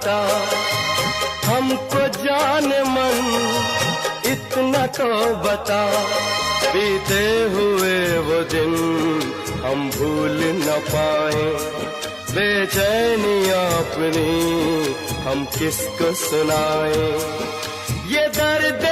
बता, हमको जाने मन इतना तो बता, बीते हुए वो दिन हम भूल न पाए, बेचैनियां अपनी हम किसको सुनाए। ये दर्द